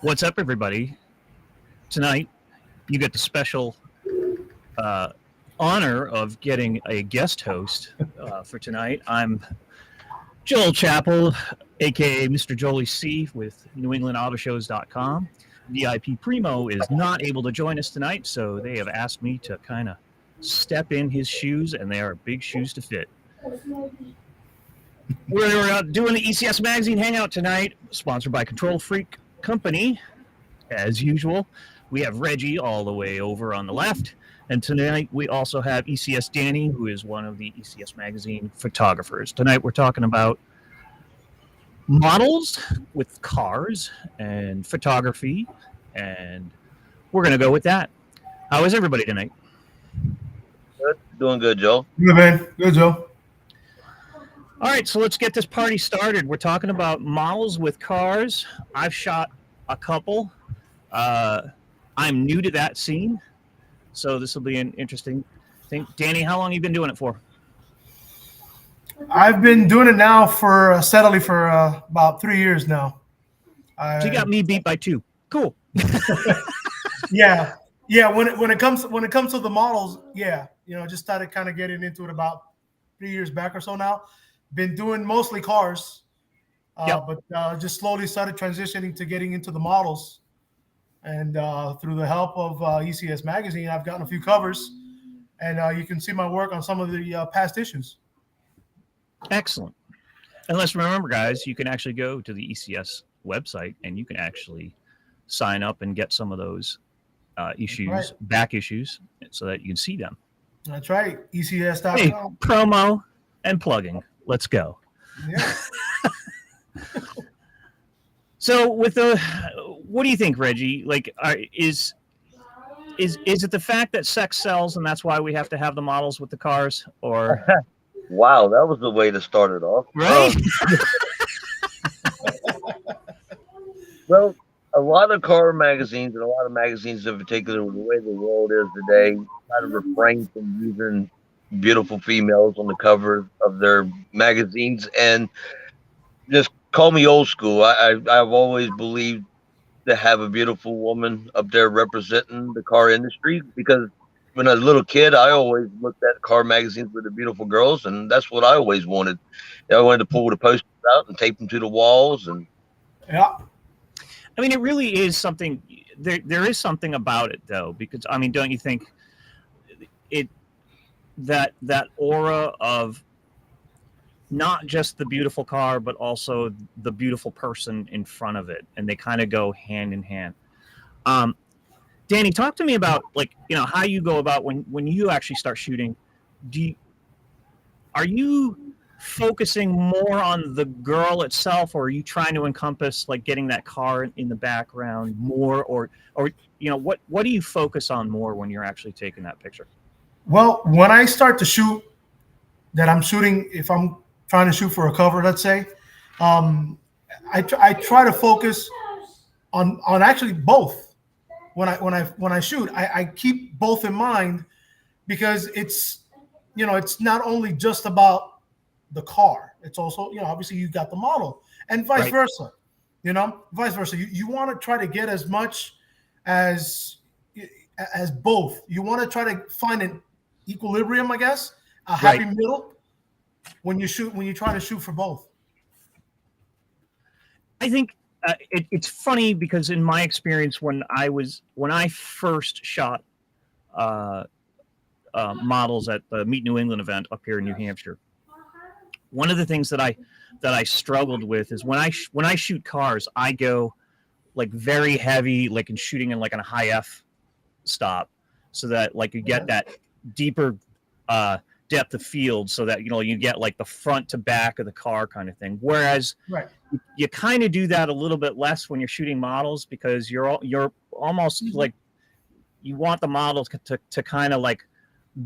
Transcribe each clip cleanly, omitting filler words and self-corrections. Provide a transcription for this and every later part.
What's up, everybody? Tonight, you get the special honor of getting a guest host for tonight. I'm Joel Chappell, aka Mr. Jolie C, with NewEnglandAutoshows.com. VIP Primo is not able to join us tonight, so they have asked me to kind of step in his shoes, and they are big shoes to fit. We're doing the ECS Magazine Hangout tonight, sponsored by Control Freak Company. As usual, we have Reggie all the way over on the left, and tonight we also have ECS Danny, who is one of the ECS Magazine photographers. Tonight we're talking about models with cars and photography, and we're going to go with that. How is everybody tonight? Good. Doing good, Joe. Good, man. Good, Joe. All right, so let's get this party started. We're talking about models with cars. I've shot a couple. I'm new to that scene, so this will be an interesting thing. Danny, how long have you been doing it for? I've been doing it now for steadily for about 3 years now. So you got me beat by 2. Cool. Yeah. When it comes to the models, just started kind of getting into it about 3 years back or so now. Been doing mostly cars, but just slowly started transitioning to getting into the models. And through the help of ECS Magazine, I've gotten a few covers, and you can see my work on some of the past issues. Excellent. And let's remember, guys, you can actually go to the ECS website, and you can actually sign up and get some of those issues, right, back issues, so that you can see them. That's right. ECS.com. Hey, promo and plugging. Let's go. Yeah. So with what do you think, Reggie? Like, is it the fact that sex sells and that's why we have to have the models with the cars, or? Wow, that was the way to start it off. Right? Well, a lot of car magazines and a lot of magazines in particular, the way the world is today, try to refrain from using beautiful females on the cover of their magazines, and just call me old school. I've always believed to have a beautiful woman up there representing the car industry, because when I was a little kid, I always looked at car magazines with the beautiful girls, and that's what I always wanted. I wanted to pull the posters out and tape them to the walls. And yeah, I mean, it really is something. There is something about it, though, because I mean, don't you think that aura of not just the beautiful car, but also the beautiful person in front of it, and they kind of go hand in hand. Danny, talk to me about, like, how you go about when you actually start shooting. Are you focusing more on the girl itself, or are you trying to encompass, like, getting that car in the background more, or what do you focus on more when you're actually taking that picture? Well, when I start to shoot, that I'm shooting, if I'm trying to shoot for a cover, let's say, I try to focus on actually both. When I shoot, I keep both in mind, because it's not only just about the car. It's also, obviously you got the model, and vice versa. You want to try to get as much as both. You want to try to find an equilibrium, I guess, a happy middle when you try to shoot for both. I think it's funny, because in my experience, when I first shot models at the Meet New England event up here in New Hampshire, one of the things that I struggled with is when I shoot cars, I go like very heavy, like in shooting in like a high F stop, so that like you get that deeper depth of field, so that you get like the front to back of the car kind of thing. Whereas you kind of do that a little bit less when you're shooting models, because you're almost like you want the models to kind of like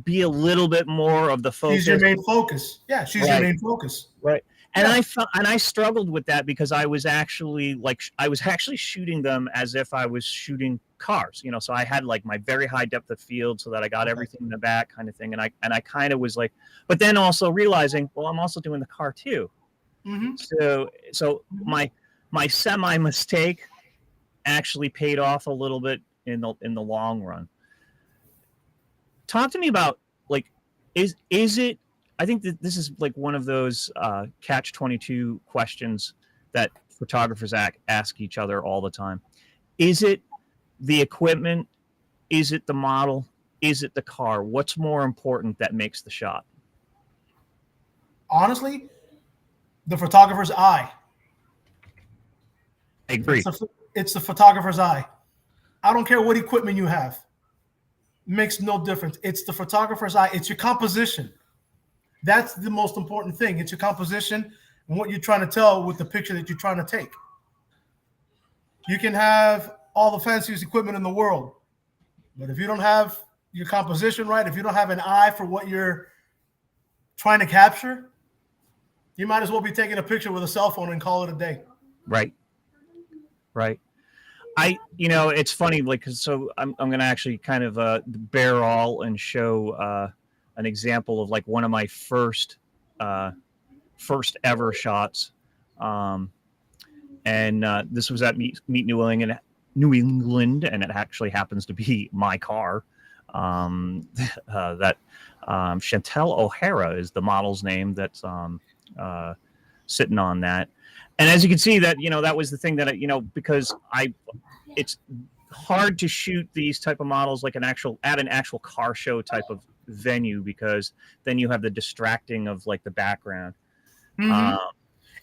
be a little bit more of the focus. She's your main focus. Yeah, she's your main focus. Right. And I struggled with that, because I was actually shooting them as if I was shooting cars, so I had like my very high depth of field, so that I got everything in the back kind of thing. And I kind of was like, but then also realizing, well, I'm also doing the car too. Mm-hmm. So my semi mistake actually paid off a little bit in the long run. Talk to me about, like, is it, I think that this is like one of those catch-22 questions that photographers ask each other all the time. Is it the equipment? Is it the model? Is it the car? What's more important that makes the shot? Honestly, the photographer's eye. I agree. It's the photographer's eye. I don't care what equipment you have. Makes no difference. It's the photographer's eye. It's your composition. That's the most important thing. It's your composition and what you're trying to tell with the picture that you're trying to take. You can have all the fanciest equipment in the world, but if you don't have your composition right, if you don't have an eye for what you're trying to capture, you might as well be taking a picture with a cell phone and call it a day. Right. It's funny, like, so I'm going to actually kind of bear all and show an example of like one of my first ever shots. And this was at Meet New England, and it actually happens to be my car. That Chantel O'Hara is the model's name that's sitting on that. And as you can see, that that was the thing that because it's hard to shoot these type of models like an actual car show type of venue, because then you have the distracting of like the background. Mm-hmm.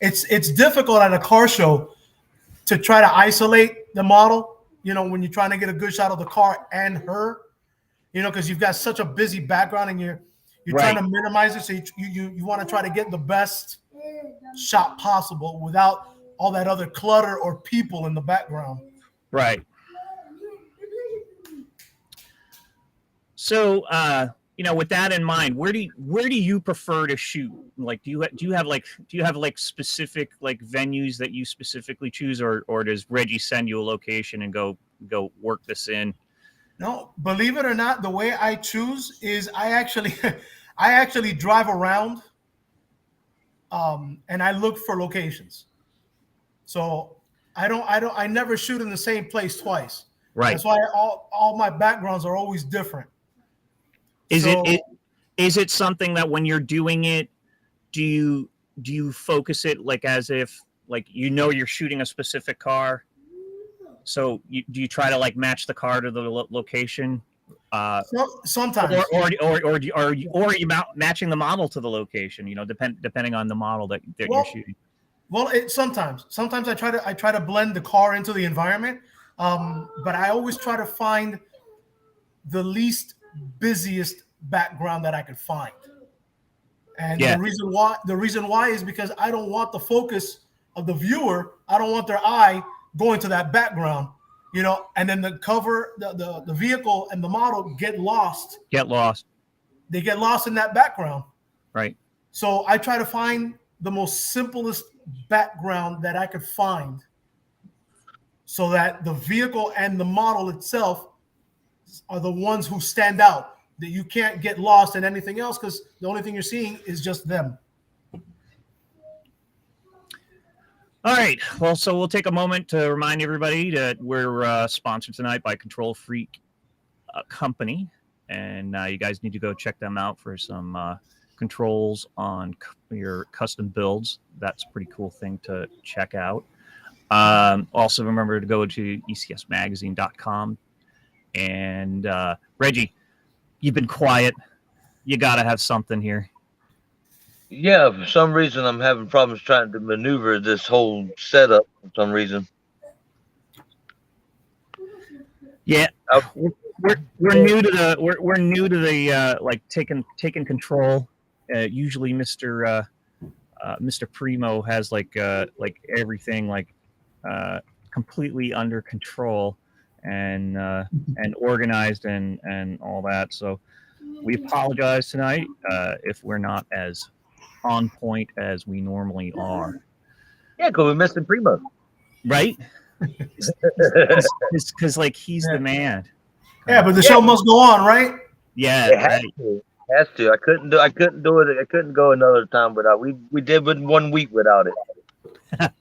It's difficult at a car show to try to isolate the model, when you're trying to get a good shot of the car and her, because you've got such a busy background and you're right. trying to minimize it. So you want to try to get the best shot possible without all that other clutter or people in the background. Right. So, with that in mind, where do you prefer to shoot? Like, do you have specific like venues that you specifically choose, or does Reggie send you a location and go work this in? No, believe it or not, the way I choose is I actually drive around, and I look for locations. So I never shoot in the same place twice. Right. That's why all my backgrounds are always different. Is it something that when you're doing it, do you focus it like as if like you're shooting a specific car? So do you try to like match the car to the location? Sometimes. Or are you matching the model to the location? Depending on the model that you're shooting. Well, sometimes I try to blend the car into the environment, but I always try to find the least busiest background that I could find. And the reason why is because I don't want the focus of the viewer. I don't want their eye going to that background, and then the cover, the vehicle and the model get lost. They get lost in that background. Right. So I try to find the most simplest background that I could find so that the vehicle and the model itself are the ones who stand out, that you can't get lost in anything else because the only thing you're seeing is just them. All right. Well, so we'll take a moment to remind everybody that we're sponsored tonight by Control Freak Company, and you guys need to go check them out for some controls on your custom builds. That's a pretty cool thing to check out. Also, remember to go to ECSmagazine.com. And Reggie, you've been quiet. You got to have something here. Yeah, for some reason I'm having problems trying to maneuver this whole setup for some reason. Yeah, we're new to the like taking control. Usually, Mr. Primo has like everything like completely under control and organized and all that. So we apologize tonight if we're not as on point as we normally are. Yeah, because we're missing Primo. Right? Because like he's the man. Yeah, but the show must go on, right? Yeah, it has to. It has to. I couldn't do it. I couldn't go another time without. We did with 1 week without it.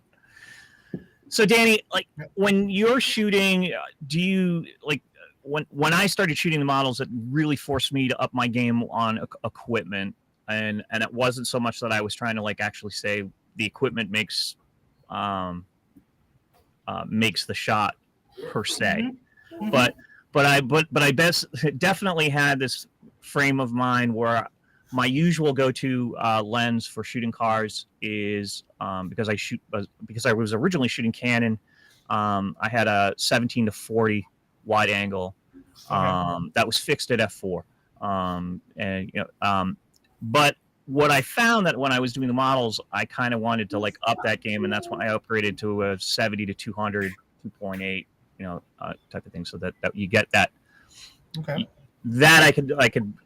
So Danny, like Yeah. when you're shooting, do you like when I started shooting the models, it really forced me to up my game on equipment, and it wasn't so much that I was trying to like actually say the equipment um, makes the shot per se, Mhm. but I definitely had this frame of mind where my usual go-to lens for shooting cars is because I was originally shooting Canon. I had a 17 to 40 wide angle that was fixed at f4, and but what I found that when I was doing the models, I kind of wanted to like up that game, and that's when I upgraded to a 70 to 200, 2.8, type of thing, so that you get that. Okay. That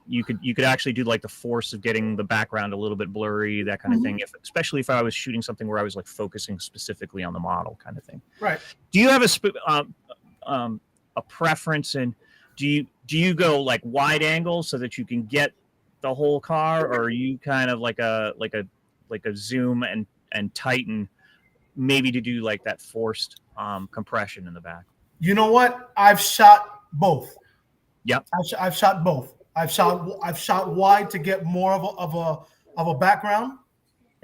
you could actually do like the force of getting the background a little bit blurry, that kind of thing. Especially if I was shooting something where I was like focusing specifically on the model, kind of thing. Right. Do you have a preference, and do you go like wide angle so that you can get the whole car, or are you kind of like a zoom and tighten, maybe to do like that forced compression in the back? You know what? I've shot both. Yep. I've shot both. I've shot wide to get more of a background,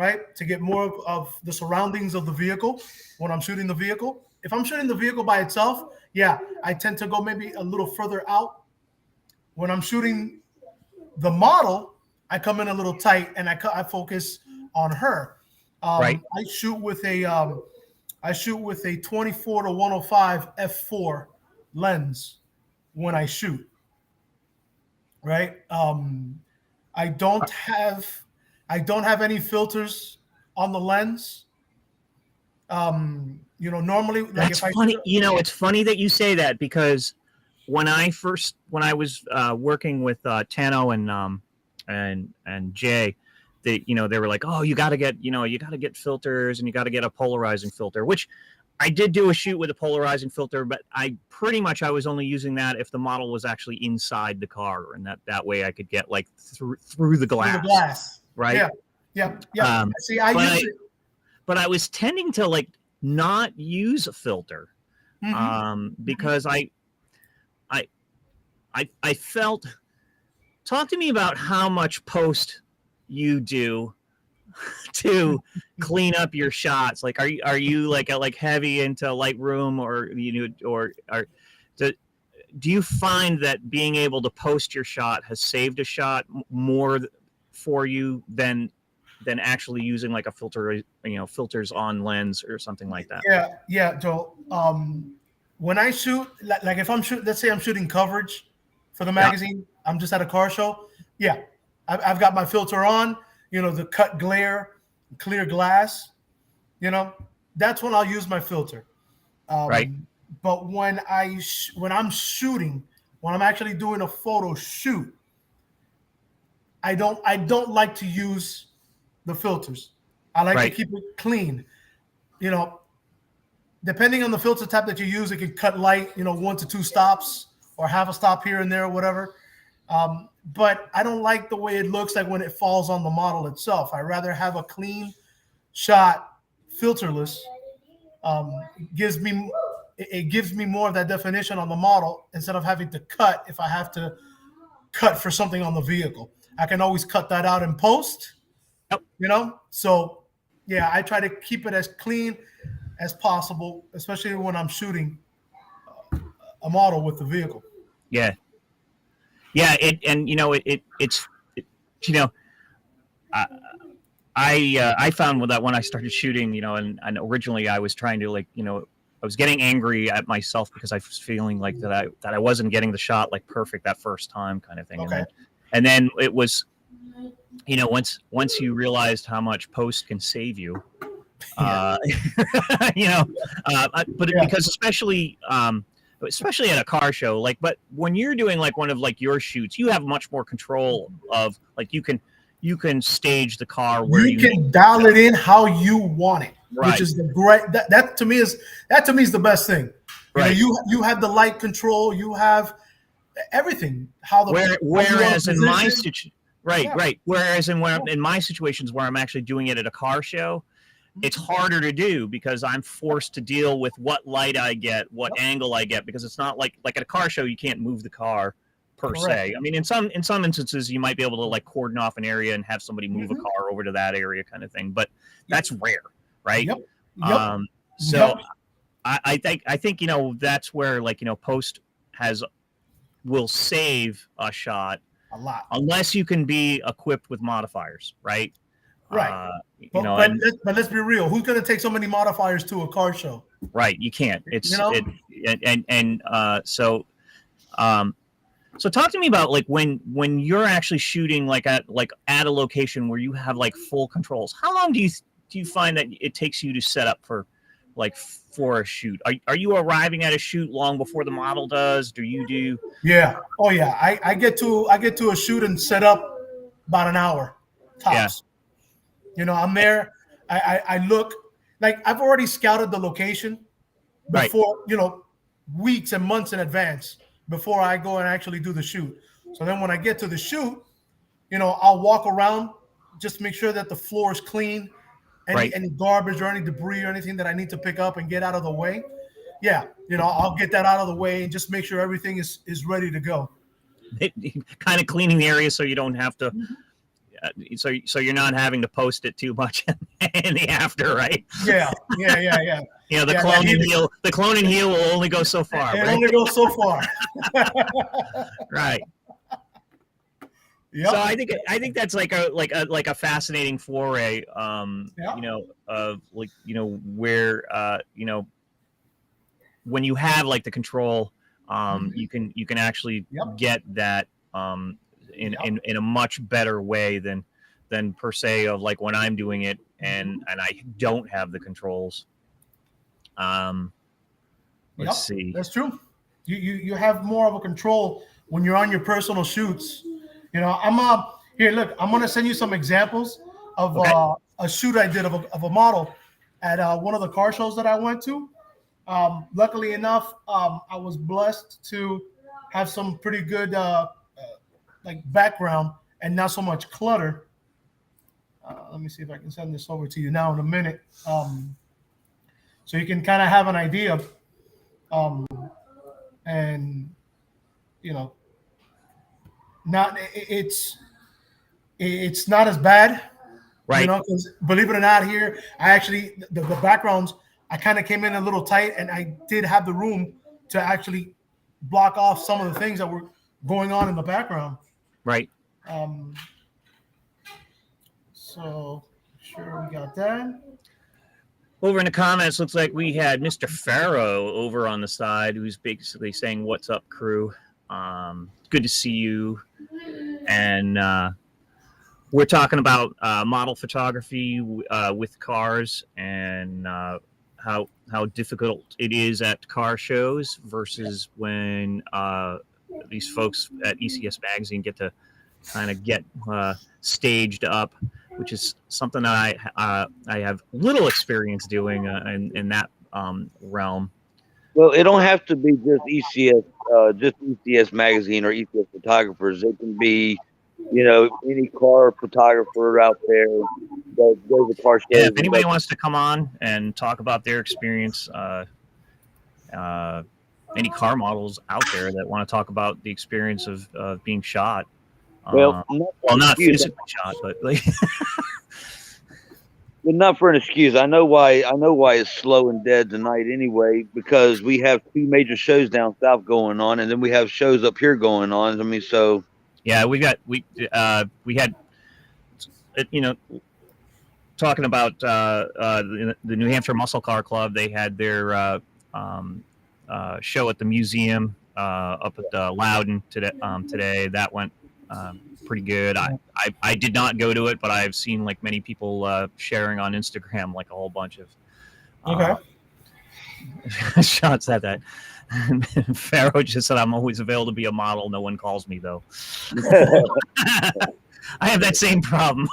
right? To get more of the surroundings of the vehicle when I'm shooting the vehicle. If I'm shooting the vehicle by itself, yeah, I tend to go maybe a little further out. When I'm shooting the model, I come in a little tight and I focus on her. Right. I shoot with a 24 to 105 f4 lens when I shoot. Right. I don't have any filters on the lens. Normally, like That's if I funny. shoot, It's funny that you say that, because when I was working with Tano and Jay, they were like, oh, you got to get filters, and you got to get a polarizing filter, which I did do a shoot with a polarizing filter, but I was only using that if the model was actually inside the car, and that way I could get like through the glass. through the glass. Right. Yeah. See, but I was tending to like not use a filter, because I felt. Talk to me about how much post you do to clean up your shots. Like, are you like heavy into Lightroom, or do you find that being able to post your shot has saved a shot more for you than actually using like a filter, filters on lens or something like that? Yeah, Joel. When I shoot, like if I'm shooting, let's say I'm shooting coverage for the magazine, I'm just at a car show. Yeah, I've got my filter on. The cut glare, clear glass. That's when I'll use my filter. Right. But when I'm shooting, when I'm actually doing a photo shoot, I don't like to use the filters. I like to keep it clean. Depending on the filter type that you use, it can cut light, 1 to 2 stops or half a stop here and there or whatever. But I don't like the way it looks like when it falls on the model itself. I rather have a clean shot, filterless. It gives me more of that definition on the model instead of having to cut if I have to cut for something on the vehicle. I can always cut that out in post. Yep. So yeah, I try to keep it as clean as possible, especially when I'm shooting a model with the vehicle. Yeah. I found that when I started shooting, and originally I was trying to I was getting angry at myself because I was feeling like that I wasn't getting the shot like perfect that first time, kind of thing. Okay. And then it was, once you realized how much post can save you, because especially at a car show, but when you're doing like one of like your shoots, you have much more control of like you can stage the car where you can dial it in how you want it, right. Which is the great that to me is the best thing. Right. You have the light control, you have everything. Whereas in my situation, right. Whereas in my situations where I'm actually doing it at a car show, it's harder to do because I'm forced to deal with what light I get, what angle I get, because it's not like at a car show you can't move the car per se. I mean, in some instances you might be able to like cordon off an area and have somebody move a car over to that area kind of thing, but that's rare, right? So I think that's where like post will save a shot a lot, unless you can be equipped with modifiers, right? Right. But let's be real. Who's going to take so many modifiers to a car show? Right. You can't. It's so talk to me about like when you're actually shooting like at a location where you have like full controls. How long do you find that it takes you to set up for a shoot? Are you arriving at a shoot long before the model does? Do you do? Yeah. Oh yeah. I get to a shoot and set up about an hour tops. Yeah. I'm there. I look like I've already scouted the location before, weeks and months in advance before I go and actually do the shoot. So then when I get to the shoot, I'll walk around, just make sure that the floor is clean, any garbage or any debris or anything that I need to pick up and get out of the way. Yeah. I'll get that out of the way and just make sure everything is ready to go. Kind of cleaning the area so you don't have to. So you're not having to post it too much in the after, right? Yeah. The cloning heel will only go so far. It only goes so far. Right. Yep. So I think that's like a fascinating foray. Where when you have like the control, you can actually get that in a much better way than per se of like when I'm doing it and I don't have the controls. Let's see. That's true. You have more of a control when you're on your personal shoots. I'm here. Look, I'm gonna send you some examples of a shoot I did of a model at one of the car shows that I went to. Luckily enough, I was blessed to have some pretty good background and not so much clutter. Let me see if I can send this over to you now in a minute, so you can kind of have an idea. And not it's not as bad, right? 'Cause believe it or not, here I actually the backgrounds I kind of came in a little tight, and I did have the room to actually block off some of the things that were going on in the background. Right. So sure we got that. Over in the comments, looks like we had Mr. Farrow over on the side, who's basically saying, "What's up, crew? Good to see you." And we're talking about model photography with cars and how difficult it is at car shows versus when these folks at ECS Magazine get to kind of get staged up, which is something that I have little experience doing in that realm. Well, it don't have to be just ECS Magazine or ECS photographers. It can be, any car photographer out there that goes to car shows. Yeah, if anybody wants to come on and talk about their experience, any car models out there that want to talk about the experience of being shot. Not physically shot, but like. But not for an excuse. I know why it's slow and dead tonight anyway, because we have two major shows down south going on, and then we have shows up here going on. I mean, so yeah, we had talking about the New Hampshire Muscle Car Club. They had their show at the museum up at Loudon today. That went pretty good. I did not go to it, but I've seen like many people sharing on Instagram like a whole bunch of shots at that. Pharaoh just said, "I'm always available to be a model. No one calls me though." I have that same problem.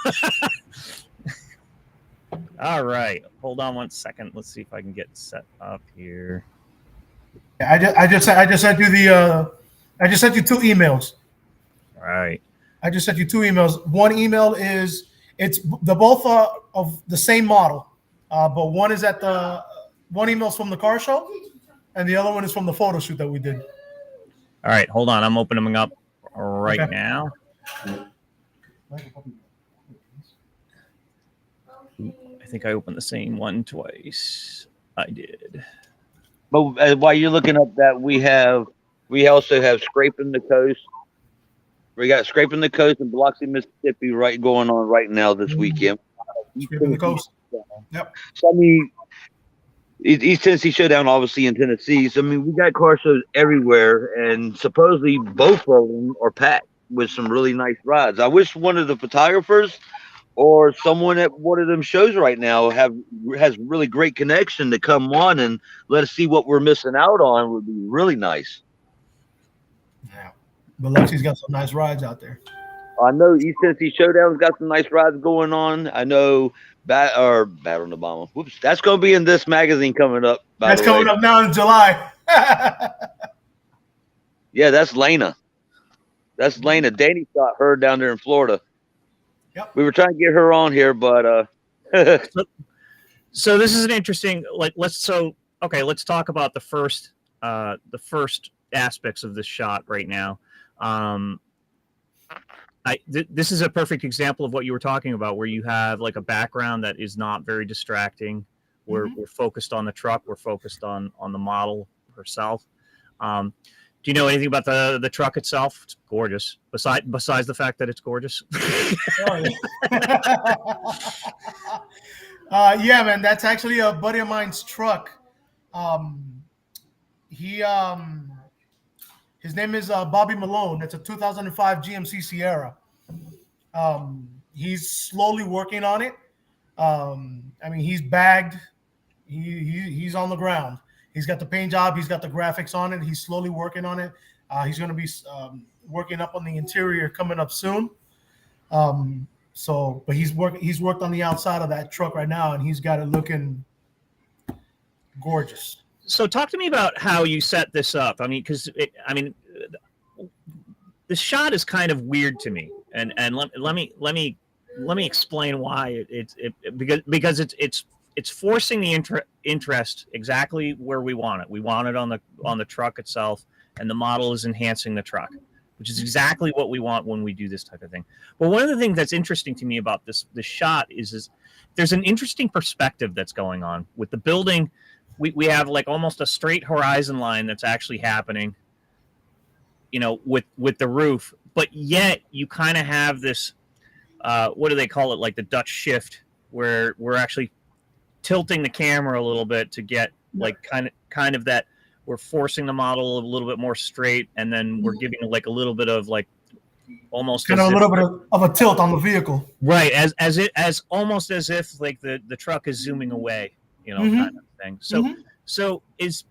All right, hold on one second. Let's see if I can get set up here. I just sent you I just sent you two emails. All right. I just sent you two emails. One email it's the both of the same model. but one is at the one email's from the car show, and the other one is from the photo shoot that we did. All right, hold on. I'm opening them up right now. I think I opened the same one twice. I did. But while you're looking up that, we also have Scraping the Coast. We got Scraping the Coast in Biloxi, Mississippi, going on right now this weekend. Scraping the Coast. Yep. So I mean, East Tennessee Showdown, obviously in Tennessee. So I mean, we got car shows everywhere, and supposedly both of them are packed with some really nice rides. I wish one of the photographers or someone at one of them shows right now has really great connection to come on and let us see what we're missing out on. Would be really nice. Yeah, Biloxi's got some nice rides out there. I know East Tennessee Showdown's got some nice rides going on. I know Battle on the Bomber. Whoops, that's going to be in this magazine coming up. That's coming up now in July. Yeah, that's Lena. That's Lena. Danny shot her down there in Florida. Yep. We were trying to get her on here, but so this is an interesting. Let's talk about the first aspects of this shot right now. This is a perfect example of what you were talking about, where you have like a background that is not very distracting. We're focused on the truck. We're focused on the model herself. Do you know anything about the truck itself? It's gorgeous. Besides the fact that it's gorgeous. Yeah, man, that's actually a buddy of mine's truck. His name is Bobby Malone. It's a 2005 GMC Sierra. He's slowly working on it. I mean, he's bagged. He's on the ground. He's got the paint job. He's got the graphics on it. He's slowly working on it. He's going to be working up on the interior coming up soon. But he's worked on the outside of that truck right now, and he's got it looking gorgeous. So talk to me about how you set this up. I mean, the shot is kind of weird to me, and let me explain why. Because it's forcing the interest exactly where we want it. We want it on the truck itself, and the model is enhancing the truck, which is exactly what we want when we do this type of thing. But one of the things that's interesting to me about this shot is there's an interesting perspective that's going on with the building. We have like almost a straight horizon line that's actually happening, with the roof, but yet you kind of have this, what do they call it? Like the Dutch shift, where we're actually tilting the camera a little bit to get like kind of that we're forcing the model a little bit more straight, and then we're giving it like a little bit of like almost kind of a little bit of a tilt on the vehicle, right? As almost as if like the truck is zooming away, kind of thing. So is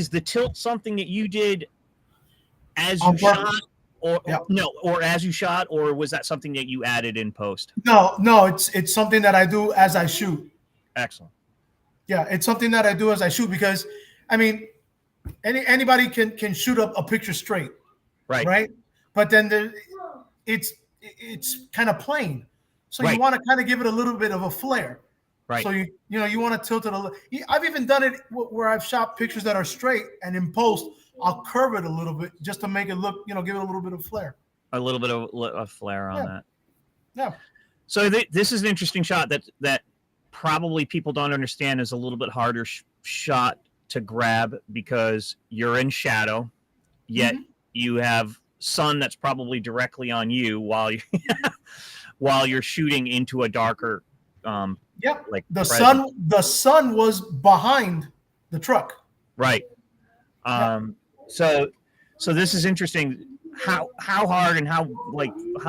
the tilt something that you did as you shot, or as you shot, or was that something that you added in post? No, it's something that I do as I shoot. Excellent. Yeah, it's something that I do as I shoot, because I mean, anybody can shoot up a picture straight, right? But then it's kind of plain, so you want to kind of give it a little bit of a flair. Right. So you want to tilt it a little. I've even done it where I've shot pictures that are straight, and in post I'll curve it a little bit just to make it look, give it a little bit of flair. A little bit of flair on that. Yeah. So this is an interesting shot that probably people don't understand is a little bit harder shot to grab, because you're in shadow, yet you have sun that's probably directly on you while you're shooting into a darker. Like the sun was behind the truck. Right. So this is interesting. How hard and how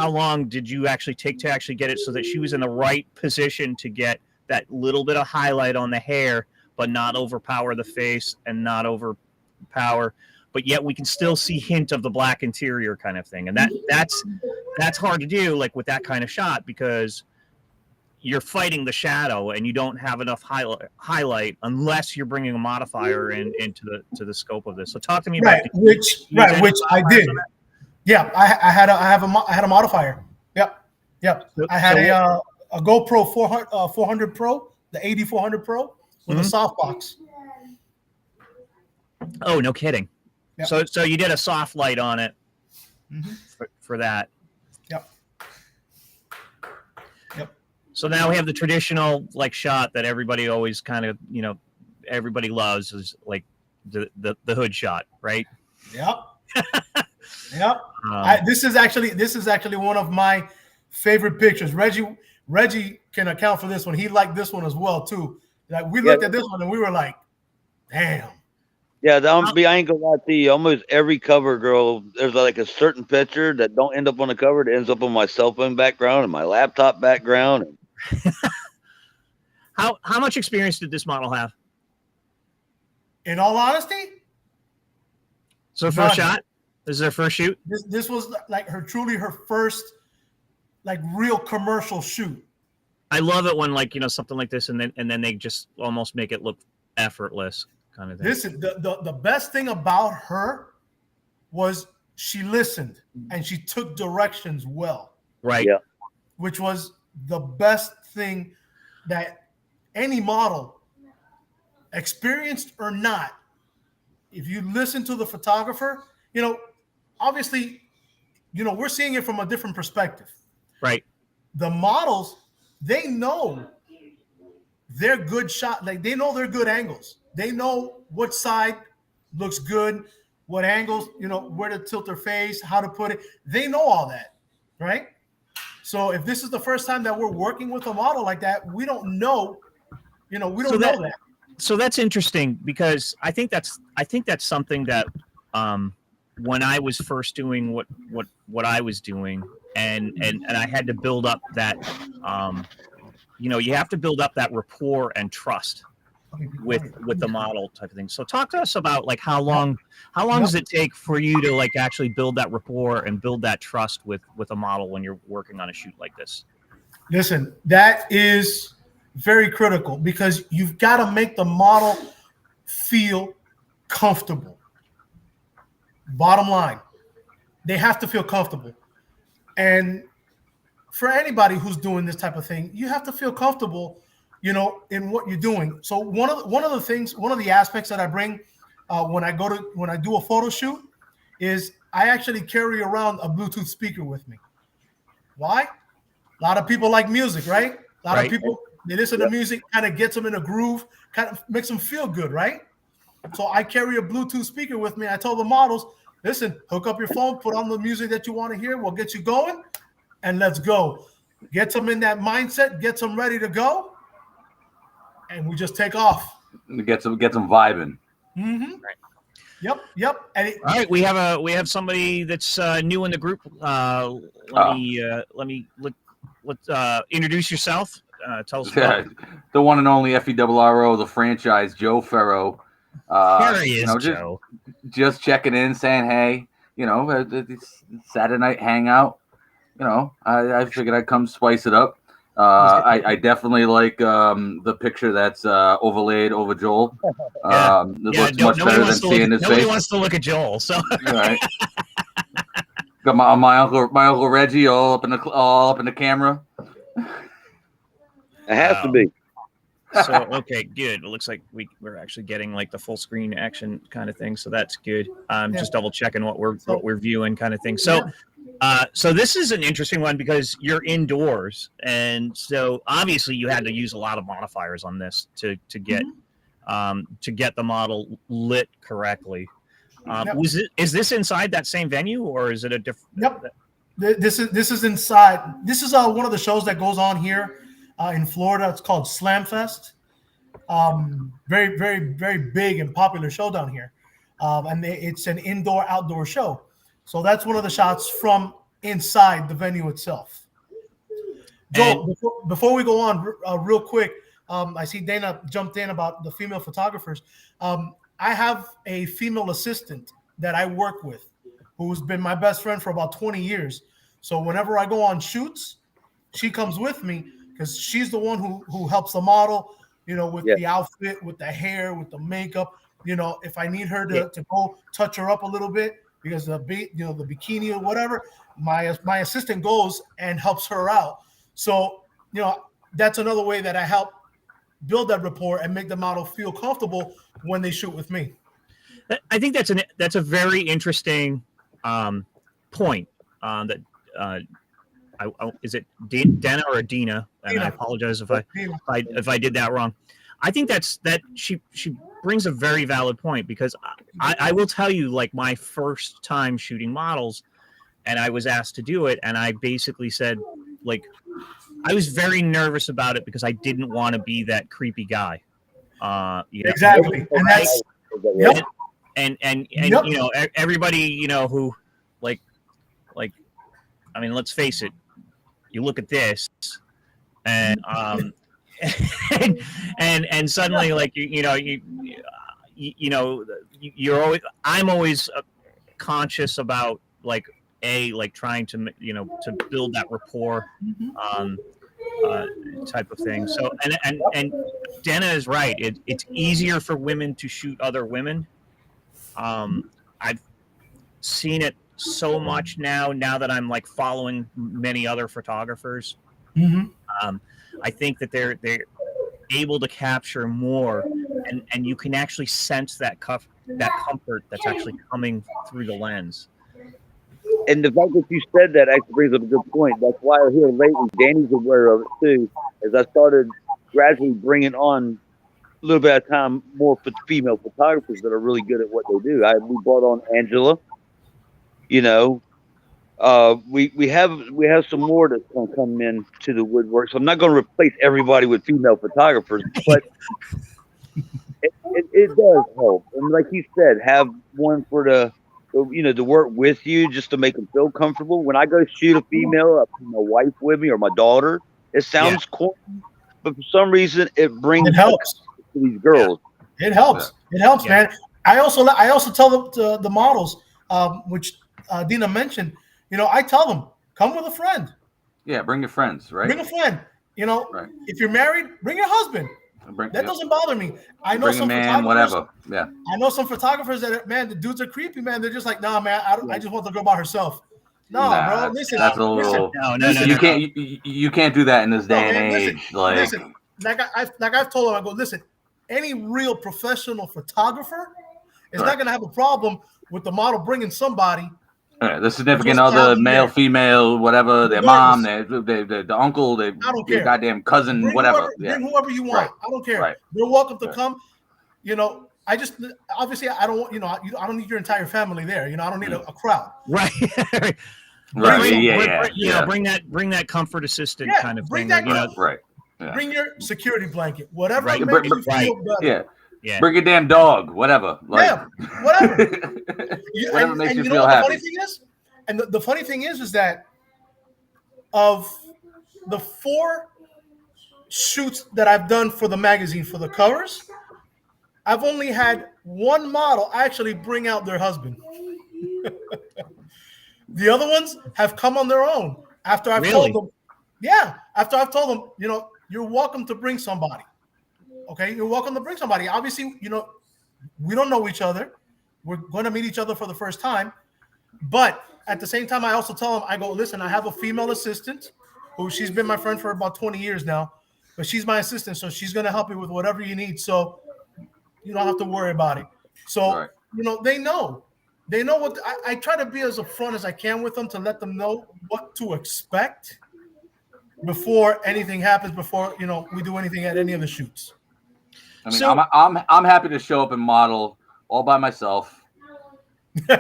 long did you actually take to actually get it so that she was in the right position to get that little bit of highlight on the hair, but not overpower the face and not overpower, but yet we can still see hint of the black interior kind of thing. And that's hard to do, like with that kind of shot, because you're fighting the shadow and you don't have enough highlight unless you're bringing a modifier into the scope of this. So talk to me about which I did. Yeah, I had a modifier. Yep. I had a GoPro 400 Pro, the 8400 Pro with a softbox. Oh, no kidding. Yep. So you did a soft light on it for that. Yep. So now we have the traditional like shot that everybody always kind of, everybody loves is like the hood shot, right? Yep. Yep. This is actually one of my favorite pictures. Reggie can account for this one. He liked this one as well too. Like we looked at this one and we were like, damn. Yeah, I ain't gonna lie to you. Almost every cover girl, there's like a certain picture that don't end up on the cover. That ends up on my cell phone background and my laptop background. How much experience did this model have? In all honesty, so first shot. This is her first shoot. This was like her first like real commercial shoot. I love it when like something like this, and then they just almost make it look effortless, kind of thing. Listen, the best thing about her was she listened and she took directions well. Right. Yeah. Which was the best thing that any model, experienced or not, if you listen to the photographer, obviously, we're seeing it from a different perspective. Right. The models, they know they're good shot. Like they know they're good angles. They know what side looks good, what angles, where to tilt their face, how to put it. They know all that, right? So if this is the first time that we're working with a model like that, we don't know, we don't know that. So that's interesting because I think that's something that when I was first doing what I was doing and I had to build up that you have to build up that rapport and trust with the model type of thing. So talk to us about like how long does it take for you to like actually build that rapport and build that trust with a model when you're working on a shoot like this? Listen, that is very critical because you've got to make the model feel comfortable. Bottom line, they have to feel comfortable. And for anybody who's doing this type of thing, you have to feel comfortable, in what you're doing. So one of the aspects that I bring when I do a photo shoot is I actually carry around a Bluetooth speaker with me. Why? A lot of people like music, right? A lot of people, they listen to music, kind of gets them in a groove, kind of makes them feel good, right? So I carry a Bluetooth speaker with me. I tell the models, listen, hook up your phone, put on the music that you want to hear. We'll get you going and let's go. Get them in that mindset, get them ready to go. And we just take off. Get some vibing. Mm-hmm. Right. Yep. And all right, we have somebody that's new in the group. Let me introduce yourself. Tell us. The one and only FERRO, the franchise, Joe Ferro. There he is, Joe. Just checking in, saying hey. It's Saturday night hangout. I figured I'd come spice it up. I definitely like the picture that's overlaid over Joel. It looks much better than seeing his face. Nobody wants to look at Joel, so. Right. Got my uncle Reggie all up in the camera. It has to be. So okay, good. It looks like we're actually getting like the full screen action kind of thing, so that's good. Just double checking what we're viewing kind of thing. So. So this is an interesting one because you're indoors, and so obviously you had to use a lot of modifiers on this to get the model lit correctly. Is this inside that same venue, or is it a different? Yep. This is inside. This is one of the shows that goes on here in Florida. It's called Slam Fest. Very, very, very big and popular show down here, and it's an indoor-outdoor show. So that's one of the shots from inside the venue itself. Joel, before we go on, real quick, I see Dana jumped in about the female photographers. I have a female assistant that I work with who's been my best friend for about 20 years. So whenever I go on shoots, she comes with me because she's the one who helps the model, with the outfit, with the hair, with the makeup. If I need her to go touch her up a little bit, because the bikini or whatever, my assistant goes and helps her out. So that's another way that I help build that rapport and make the model feel comfortable when they shoot with me. I think that's a very interesting point. That is it Dana or Dina? And Dina. I apologize if I did that wrong. I think that she brings a very valid point, because I will tell you, like, my first time shooting models, and I was asked to do it, and I basically said, like, I was very nervous about it because I didn't want to be that creepy guy. Exactly, and that's yep. And Yep. Everybody who like I mean, let's face it, you look at this and and suddenly, like, you're always I'm always conscious about, like, trying to to build that rapport type of thing. So and Dana is right. It's easier for women to shoot other women. I've seen it so much now that I'm, like, following many other photographers. Mm-hmm. I think that they're able to capture more, and you can actually sense that comfort that's actually coming through the lens. And the fact that you said that actually brings up a good point. That's why here lately, Danny's aware of it too, as I started gradually bringing on a little bit of time more for female photographers that are really good at what they do. We brought on Angela. We have some more that's going to come in to the woodwork. So I'm not going to replace everybody with female photographers, but it does help. And like you said, have one to work with you, just to make them feel comfortable. When I go shoot a female, I bring my wife with me or my daughter. It sounds corny, but for some reason it helps to these girls. Yeah. It helps. Yeah. It helps, man. I also tell the models, which Dina mentioned. I tell them, come with a friend. Yeah, bring your friends, right? Bring a friend. Right. If you're married, bring your husband. That doesn't bother me. I know bring some a man, whatever. Yeah. I know some photographers that, man, the dudes are creepy, man. They're just like, nah, man, I just want the girl by herself. No, bro. Listen, that's a little. No. You can't do that in this day and age. Listen, like I've told them, I go, listen. Any real professional photographer is not going to have a problem with the model bringing somebody. The significant other, male, female, whatever, their mom, the uncle, their goddamn cousin, bring whatever. Bring whoever you want. Right. I don't care. Right. You're welcome to come. I just obviously I don't want I don't need your entire family there. I don't need a crowd. Right. Right. Bring that comfort assistant kind of thing. Right. Yeah. Bring your security blanket, whatever makes you feel better. Yeah. Bring your damn dog, whatever. Whatever. Whatever makes you feel happy. The funny thing is that of the 4 shoots that I've done for the magazine for the covers, I've only had one model actually bring out their husband. The other ones have come on their own after I've told them. Yeah, after I've told them, you're welcome to bring somebody. Okay, you're welcome to bring somebody. Obviously, we don't know each other. We're going to meet each other for the first time. But at the same time, I also tell them, I go, listen, I have a female assistant who she's been my friend for about 20 years now, but she's my assistant, so she's going to help you with whatever you need. So you don't have to worry about it. So, they know. They know what I try to be as upfront as I can with them to let them know what to expect before anything happens, before we do anything at any of the shoots. I mean, I'm happy to show up and model all by myself. Come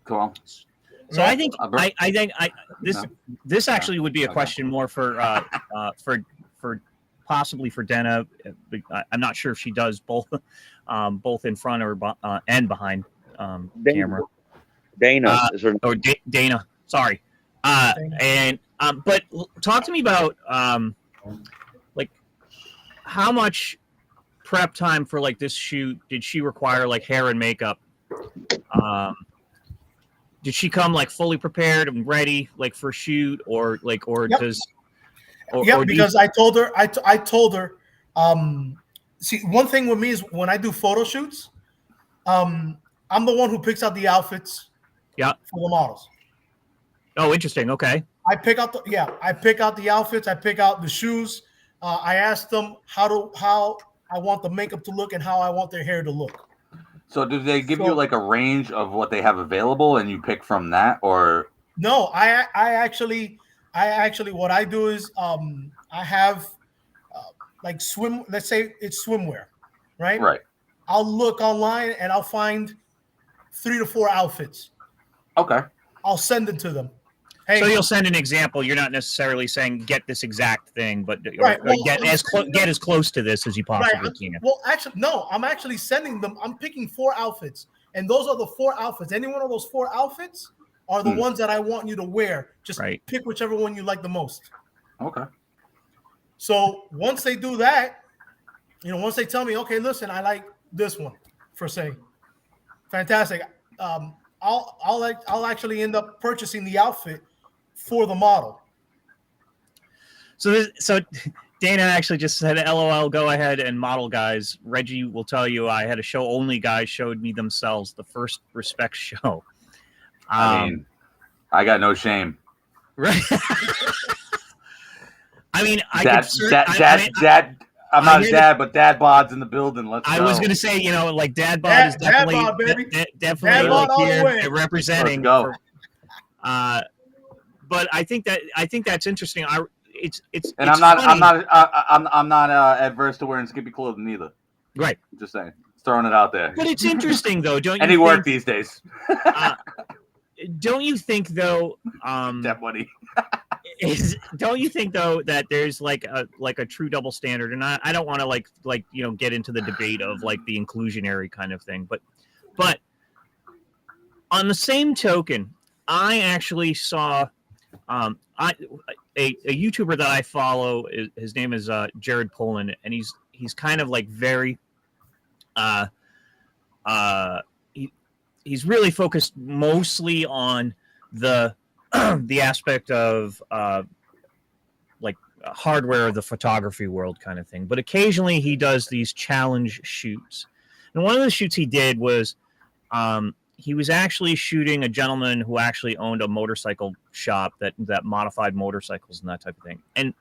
on. So I think this actually would be a question more for possibly for Dana. I'm not sure if she does both in front or and behind camera. Dana Dana. Sorry. But talk to me about how much prep time for this shoot did she require, hair and makeup? Did she come fully prepared and ready for shoot or does? Because I told her. I told her. See, one thing with me is when I do photo shoots, I'm the one who picks out the outfits. Yeah. For the models. Oh, interesting. Okay. I pick out the outfits. I pick out the shoes. I ask them how I want the makeup to look and how I want their hair to look. So do they give you like a range of what they have available and you pick from that, or? No, I actually what I do is I have like swim. Let's say it's swimwear, right? Right. I'll look online and I'll find 3 to 4 outfits. Okay. I'll send it to them. Hey, So you'll send an example. You're not necessarily saying get this exact thing, but Right, well, get as close to this as you possibly can. Well, actually, no. I'm actually sending them. I'm picking 4 outfits, and those are the 4 outfits. Any one of those 4 outfits are the ones that I want you to wear. Just pick whichever one you like the most. Okay. So once they do that, once they tell me, okay, listen, I like this one, for say, fantastic. I'll actually end up purchasing the outfit for the model. So Dana actually just said, "LOL, go ahead and model guys." Reggie will tell you, I had a show only guys showed me themselves, the first respect show. I mean, I got no shame. Right. I mean, I'm not a dad, but dad bod's in the building. Let's go. I was gonna say, like dad bod is definitely dad bod, baby. Definitely dad like here representing. Let's go. But I think that's interesting. I'm not adverse to wearing skimpy clothing either. Right. Just saying, throwing it out there. But it's interesting though, don't you? Any work these days? Don't you think though? That money. Don't you think though that there's like a true double standard? And I don't want to like get into the debate of like the inclusionary kind of thing, but on the same token, I actually saw a YouTuber that I follow. His name is Jared Poland, and he's kind of like very he's really focused mostly on the aspect of like hardware of the photography world kind of thing. But occasionally he does these challenge shoots. And one of the shoots he did was he was actually shooting a gentleman who actually owned a motorcycle shop that modified motorcycles and that type of thing. And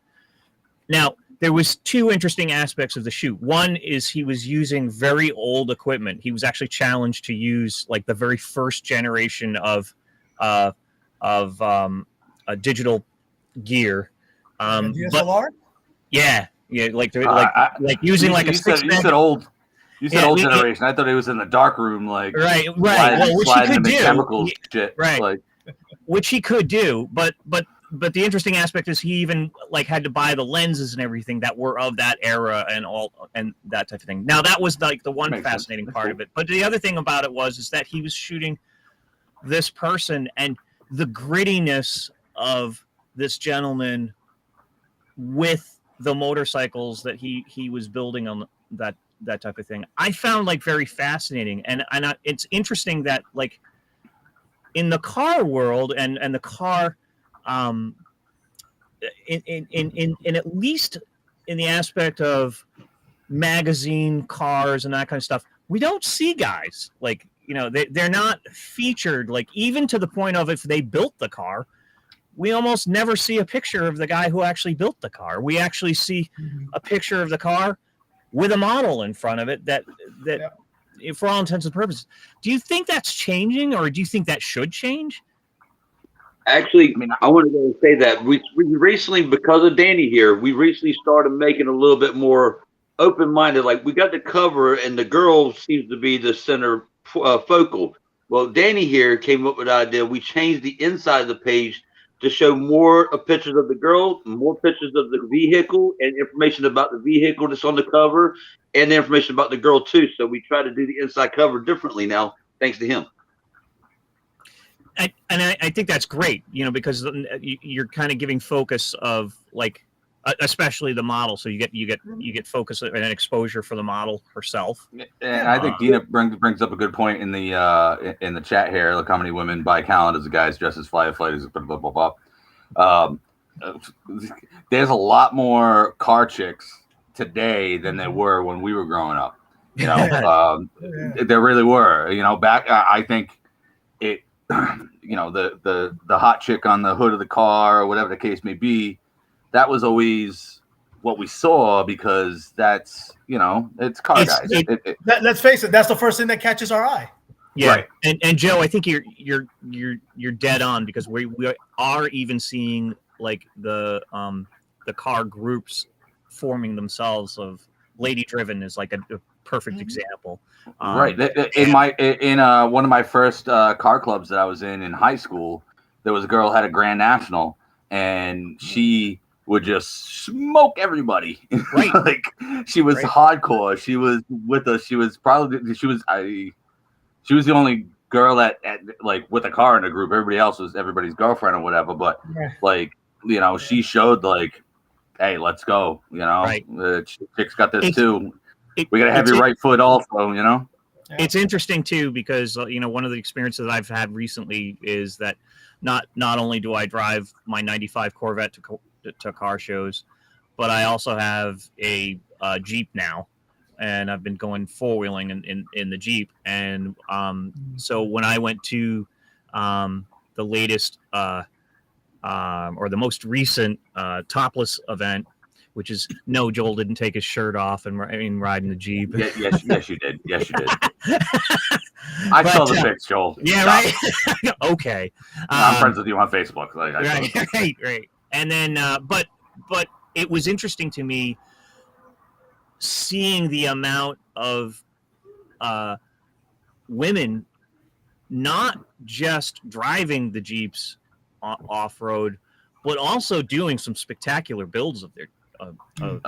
now there was 2 interesting aspects of the shoot. One is he was using very old equipment. He was actually challenged to use like the very first generation of digital gear. DSLR? Yeah, like using like a six. You said old. You said old generation. I thought he was in the dark room, like right. Well, which he could do. Chemicals shit, right? Like, which he could do, but the interesting aspect is he even like had to buy the lenses and everything that were of that era and that type of thing. Now that was like the one fascinating part of it. But the other thing about it is that he was shooting this person and the grittiness of this gentleman with the motorcycles that he was building on that type of thing. I found like very fascinating, and it's interesting that like in the car world and the car in at least in the aspect of magazine cars and that kind of stuff, we don't see guys like they're not featured, like even to the point of if they built the car, we almost never see a picture of the guy who actually built the car. We actually see a picture of the car with a model in front of it that for all intents and purposes. Do you think that's changing, or do you think that should change? Actually, I want to go and say that we recently, because of Danny here, we recently started making a little bit more open-minded. Like we got the cover and the girl seems to be the center focal. Well, Danny here came up with the idea. We changed the inside of the page to show more pictures of the girl, more pictures of the vehicle, and information about the vehicle that's on the cover, and the information about the girl too. So we try to do the inside cover differently now, thanks to him. I think that's great, because you're kind of giving focus of like, especially the model. So you get focus and exposure for the model herself. And I think Dina brings up a good point in the chat here. Look how many women buy calendars of guys dressed as firefighters. Blah, blah, blah, blah. There's a lot more car chicks today than there were when we were growing up. There really were. Back I think you know, the hot chick on the hood of the car or whatever the case may be, that was always what we saw because that's, you know, it's car guys. Let's face it, that's the first thing that catches our eye. Yeah, Right. And Joe, I think you're dead on because we are even seeing like the car groups forming themselves. Of lady driven is like a perfect example. Right. In one of my first car clubs that I was in high school, there was a girl who had a Grand National, and she would just smoke everybody. Right. Like she was hardcore. She was with us. She was the only girl that like with a car in the group. Everybody else was everybody's girlfriend or whatever. But like, you know, she showed like, hey, let's go. You know, the chick's got this too. We got to have your right foot also, you know? It's interesting too, because, you know, one of the experiences that I've had recently is that not only do I drive my 95 Corvette to car shows, but I also have a Jeep now, and I've been going four-wheeling in the Jeep. And so when I went to the latest or the most recent topless event, which is no, Joel didn't take his shirt off and ride in the Jeep. Yes, you did. Yes, you did. I saw the pics, Joel. Yeah, right. Okay. I'm friends with you on Facebook. Like, right. And then, but it was interesting to me seeing the amount of women not just driving the Jeeps off road, but also doing some spectacular builds of their. Jeeps.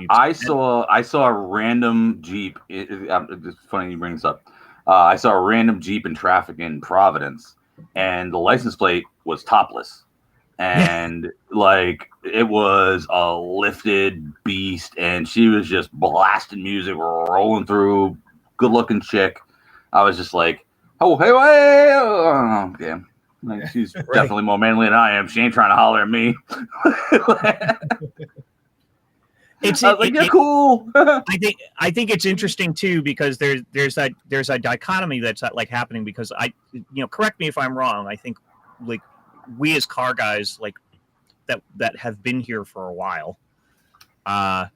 I saw a random Jeep. It's funny you bring this up. I saw a random Jeep in traffic in Providence, and the license plate was topless, and like it was a lifted beast, and she was just blasting music, rolling through. Good looking chick. I was just like, oh hey, oh, damn. Like, she's definitely more manly than I am. She ain't trying to holler at me. I was like, you're cool. I think it's interesting too, because there's a dichotomy that's like happening, because correct me if I'm wrong. I think like we as car guys like that have been here for a while. I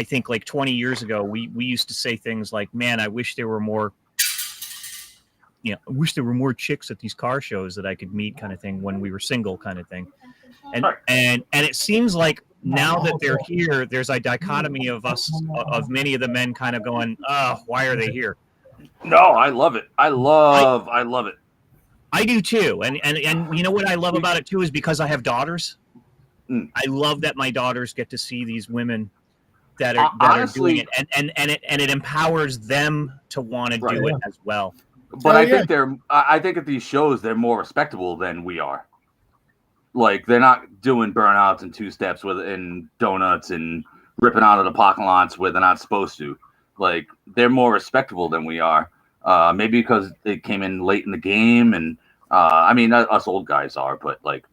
think like 20 years ago we used to say things like, man, I wish there were more. I wish there were more chicks at these car shows that I could meet, kind of thing, when we were single, kind of thing. And it seems like now that they're here, there's a dichotomy of many of the men kind of going, oh, why are they here? No, I love it. I love it. I do too. And you know what I love about it too is because I have daughters. I love that my daughters get to see these women that are doing it, and it empowers them to want to do it as well. But I think at these shows they're more respectable than we are. Like, they're not doing burnouts and two steps and donuts and ripping out of the parking lots where they're not supposed to. Like, they're more respectable than we are. Maybe because they came in late in the game, and I mean, us old guys are, but like,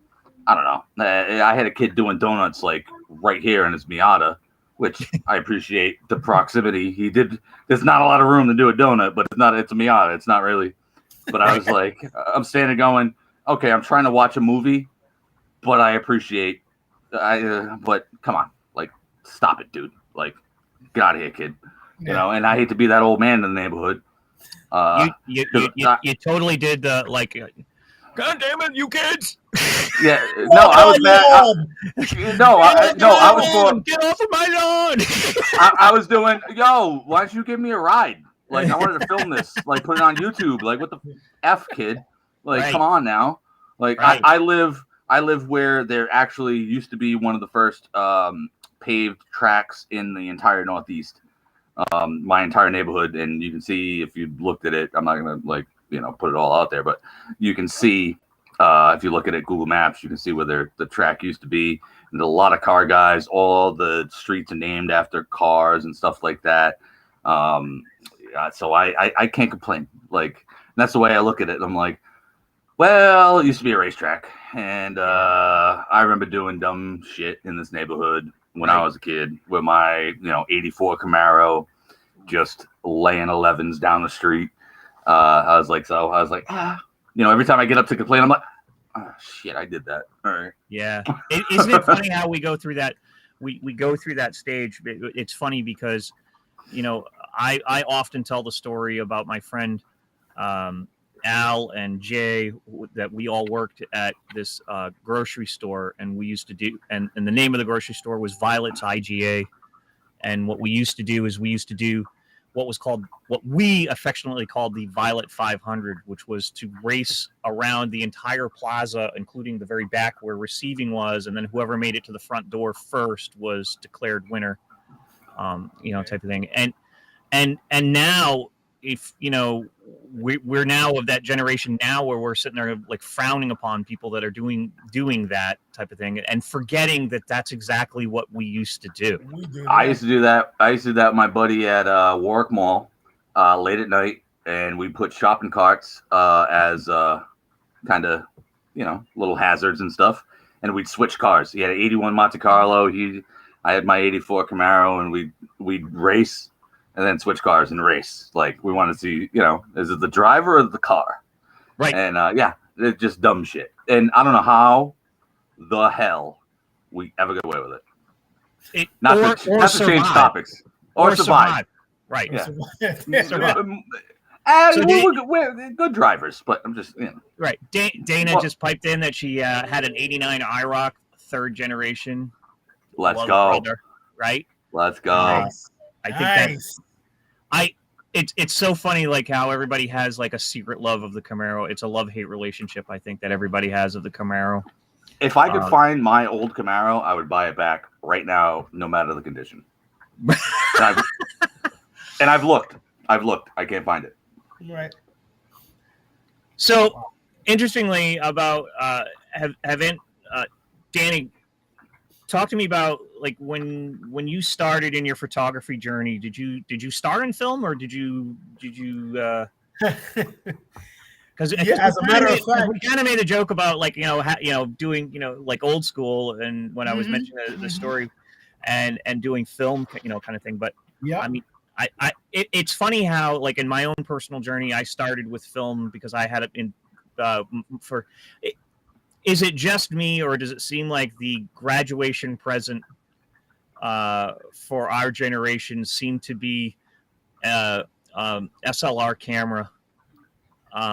I don't know. I had a kid doing donuts like right here in his Miata, which I appreciate the proximity. There's not a lot of room to do a donut, but it's a Miata. It's not really. But I was like, I'm standing going, okay, I'm trying to watch a movie, but I appreciate, but come on, like, stop it, dude. Like, get out of here, kid. You know, and I hate to be that old man in the neighborhood. You totally did the, like, God damn it, you kids! Yeah, no, I was mad. I was going, get off of my lawn. I was doing, yo, why don't you give me a ride? Like, I wanted to film this, like, put it on YouTube. Like, what the F, kid? Like, come on now. Like, I live where there actually used to be one of the first paved tracks in the entire Northeast. My entire neighborhood, and you can see if you looked at it. I'm not gonna put it all out there, but you can see if you look at it Google Maps, you can see where the track used to be. And a lot of car guys. All the streets are named after cars and stuff like that. So I can't complain. Like, that's the way I look at it. I'm like, well, it used to be a racetrack, and I remember doing dumb shit in this neighborhood when I was a kid with my 84 Camaro, just laying 11s down the street. I was like, every time I get up to complain, I'm like, oh shit, I did that. All right. Yeah. Isn't it funny how we go through that? We go through that stage. It's funny because, I often tell the story about my friend Al and Jay, that we all worked at this grocery store, and we used to do, and the name of the grocery store was Violet's IGA. And what we used to do is we used to do what we affectionately called the Violet 500, which was to race around the entire plaza, including the very back where receiving was, and then whoever made it to the front door first was declared winner, type of thing. And now, if we're now of that generation now where we're sitting there like frowning upon people that are doing that type of thing and forgetting that that's exactly what we used to do. I used to do that. With my buddy at Warwick Mall late at night, and we put shopping carts as kind of little hazards and stuff, and we'd switch cars. He had an 81 Monte Carlo. I had my 84 Camaro, and we'd race. And then switch cars and race. Like, we want to see, is it the driver or the car? Right. And it's just dumb shit. And I don't know how the hell we ever get away with it. Not to change topics. Or survive. Right. Yeah. Survive. We're good drivers, but I'm just, Right. Dana just piped in that she had an 89 IROC, third generation. Let's go. Brother, right? Let's go. Nice. I think it's so funny, like how everybody has like a secret love of the Camaro. It's a love-hate relationship, I think, that everybody has of the Camaro. If I could find my old Camaro, I would buy it back right now, no matter the condition. and I've looked. I can't find it. Right. So, interestingly, about Danny, talk to me about like when you started in your photography journey. Did you start in film, or did you because as a matter of fact, we kind of made a joke about like doing like old school, and when I was mentioning the story and doing film kind of thing. But yeah, I mean, it's funny how like in my own personal journey I started with film because I had it in for. Is it just me, or does it seem like the graduation present for our generation seemed to be SLR camera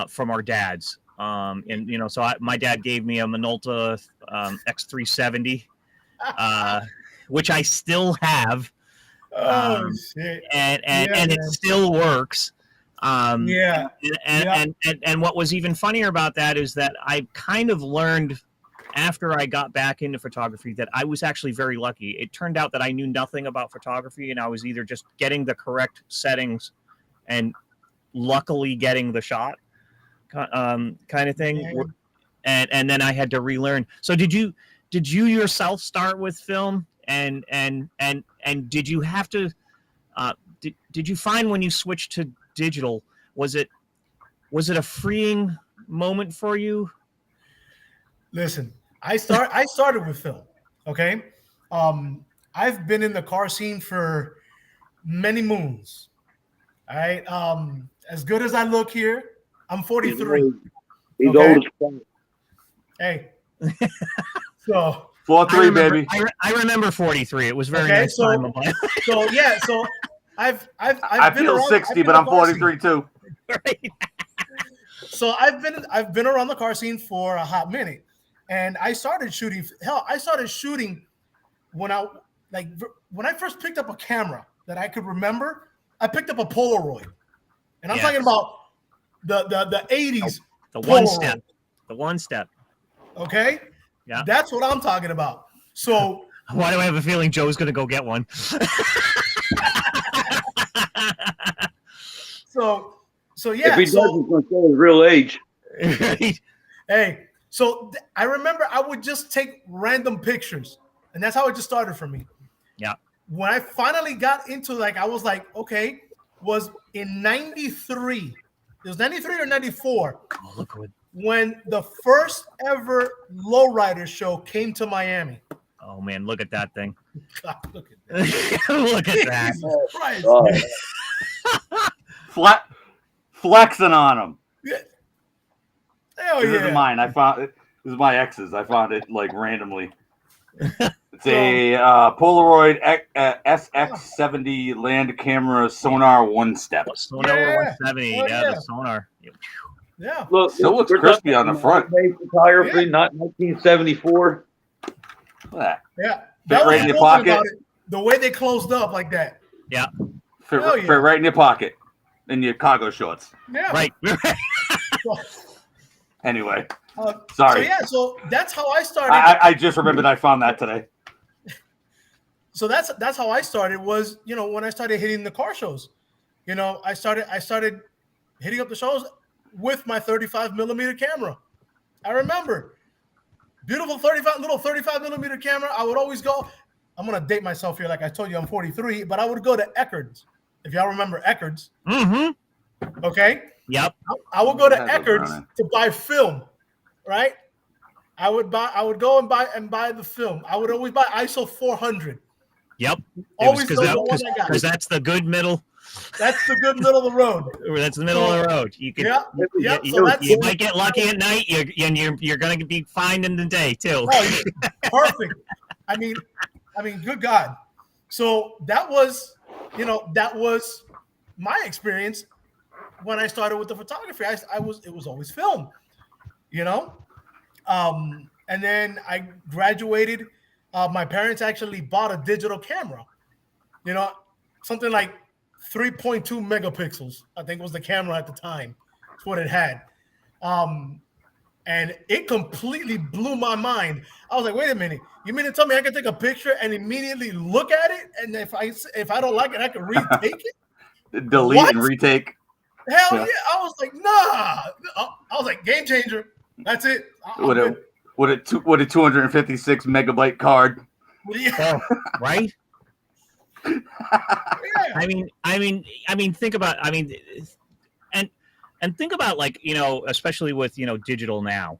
from our dads? My dad gave me a Minolta X370, which I still have. Shit. And it still works. And what was even funnier about that is that I kind of learned after I got back into photography that I was actually very lucky. It turned out that I knew nothing about photography, and I was either just getting the correct settings and luckily getting the shot kind of thing. Yeah. And then I had to relearn. So did you yourself start with film, and did you have to did you find when you switched to digital, was it a freeing moment for you? Listen, I started with film. Okay. I've been in the car scene for many moons. All right. As good as I look here, I'm 43. He's okay? old as fuck. Hey. So 4-3, baby. I remember 43. It was very nice so, time of life. So I've I feel 60, but I'm 43 too. Right. So I've been around the car scene for a hot minute, and I started shooting. Hell, I started shooting when I first picked up a camera that I could remember. I picked up a Polaroid, and I'm talking about the 80s. The Polaroid. one step. Okay. Yeah. That's what I'm talking about. So why do I have a feeling Joe's going to go get one? So yeah. If he doesn't, he's gonna show his real age. Right. Hey, so I remember I would just take random pictures, and that's how it just started for me. Yeah. When I finally got into I was like, okay, was in 93. It was 93 or 94. Oh, look good. When the first ever lowrider show came to Miami. Oh man, look at that thing. God, look at that. Look at that. Jesus Christ. Flexing on him. Yeah. Hell This yeah. isn't mine. This is my ex's. I found it like randomly. It's a Polaroid SX70 land camera sonar one step. Sonar Yeah. 170. Oh, Yeah, yeah. the sonar. Yeah. Look, Still looks we're crispy talking on the front. modern-day photography, Yeah. not 1974. Look at Yeah. Fit That was right in your cool thing pocket. about it. The way they closed up like that. Yeah. that. Hell Fit yeah. right in your pocket. In your cargo shorts. Yeah. Right. Anyway, So sorry. yeah, so that's how I started. I just remembered I found that today. So that's how I started. Was when I started hitting the car shows, I started hitting up the shows with my 35 millimeter camera. I remember beautiful 35 millimeter camera. I would always go. I'm gonna date myself here, like I told you, I'm 43, but I would go to Eckerd's. If y'all remember Eckerd's, Mm-hmm. okay. Yep. I would go to Yeah, those Eckerd's running. to buy film, right? I would go and buy the film. I would always buy ISO 400. Yep. Always the one I got. Because that's the good middle. That's the good middle of the road. That's the middle of the road. You can. Yeah. You, So that's you might get lucky at night. You're going to be fine in the day too. oh, perfect. I mean, good God. So that was my experience when I started with the photography. It was always film, and then I graduated. My parents actually bought a digital camera, something like 3.2 megapixels. I think was the camera at the time. That's what it had. And it completely blew my mind. I was like, wait a minute. You mean to tell me I can take a picture and immediately look at it? And if I don't like it, I can retake it? Delete What? and retake. Hell Yeah. yeah. I was like, nah. I was like, game changer. That's it. I'm good. With a 256 megabyte card. Yeah. Right. Yeah. I mean, think about. And think about, like, especially with digital now,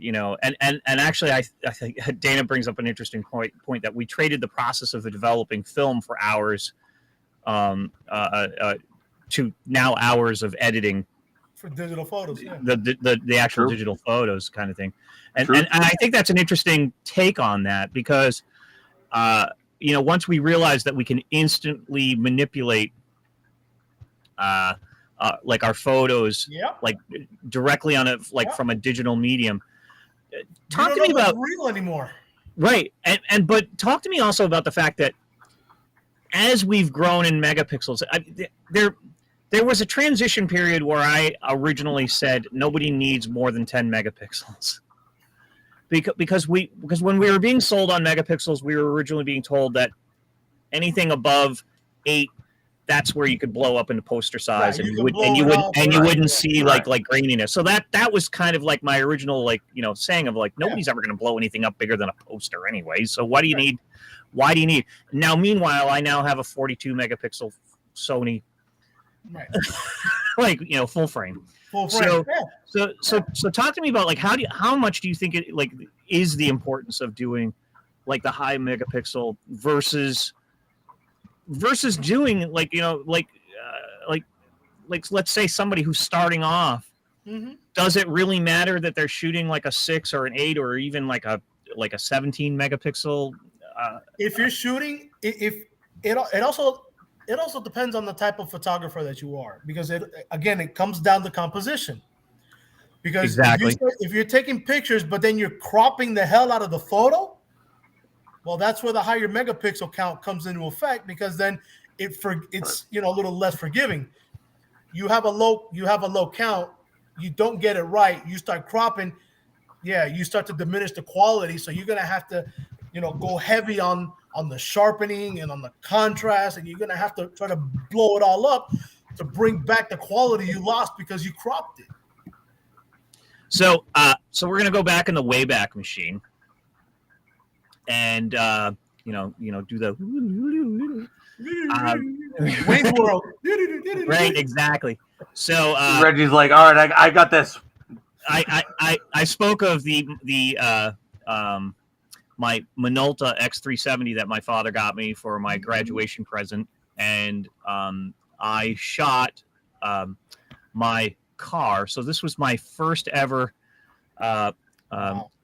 and actually I think Dana brings up an interesting point that we traded the process of developing film for hours to now hours of editing For digital photos. Yeah. the actual True. digital photos kind of thing. And True. and I think that's an interesting take on that, because once we realize that we can instantly manipulate like our photos, Yep. like directly on from a digital medium. Talk You to don't me know what's about real anymore. right, but talk to me also about the fact that as we've grown in megapixels, there was a transition period where I originally said nobody needs more than 10 megapixels. Because when we were being sold on megapixels, we were originally being told that anything above 8, that's where you could blow up into poster size, Right, and you you wouldn't see Right. like graininess. So that was kind of like my original saying of like nobody's ever going to blow anything up bigger than a poster anyway. So why do you need? Now? Meanwhile, I now have a 42 megapixel Sony, Right. like full frame. Full frame. So talk to me about like how much do you think it like is the importance of doing like the high megapixel versus doing like let's say somebody who's starting off. Mm-hmm. Does it really matter that they're shooting like a 6 or an 8 or even like a 17 megapixel? If you're shooting, if it also depends on the type of photographer that you are, because it comes down to composition. Because Exactly. if you're taking pictures but then you're cropping the hell out of the photo, well, that's where the higher megapixel count comes into effect, because then it's a little less forgiving. You have a low count, you don't get it right, you start cropping, you start to diminish the quality. So you're gonna have to go heavy on the sharpening and on the contrast, and you're gonna have to try to blow it all up to bring back the quality you lost because you cropped it. So we're gonna go back in the Wayback Machine, and do the Wayne's World. right, exactly. So Reggie's like, all right, I got this. I spoke of the my Minolta X370 that my father got me for my graduation present, and I shot my car. So this was my first ever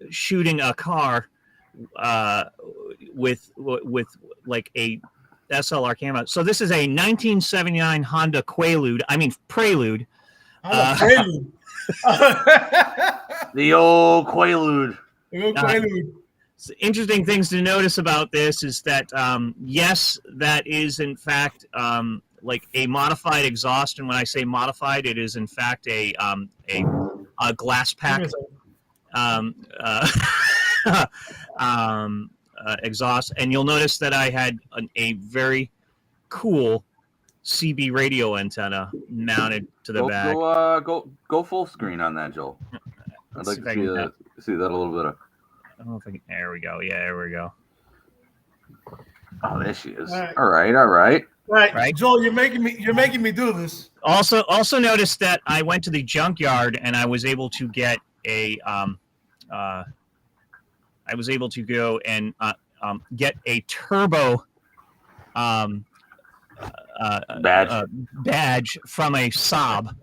shooting a car with like a SLR camera. So this is a 1979 Honda Prelude. Prelude. The old Quaalude. Interesting things to notice about this is that yes, that is in fact like a modified exhaust, and when I say modified, it is in fact a glass pack exhaust. And you'll notice that I had a very cool CB radio antenna mounted to the back. Go full screen on that, Joel. I'd like to see that a little bit. I don't know if I can. There we go. Yeah, there we go. Oh, there she is. All right. Right. Joel, you're making me do this. Also notice that I went to the junkyard and I was able to get I was able to go and get a turbo badge from a Saab.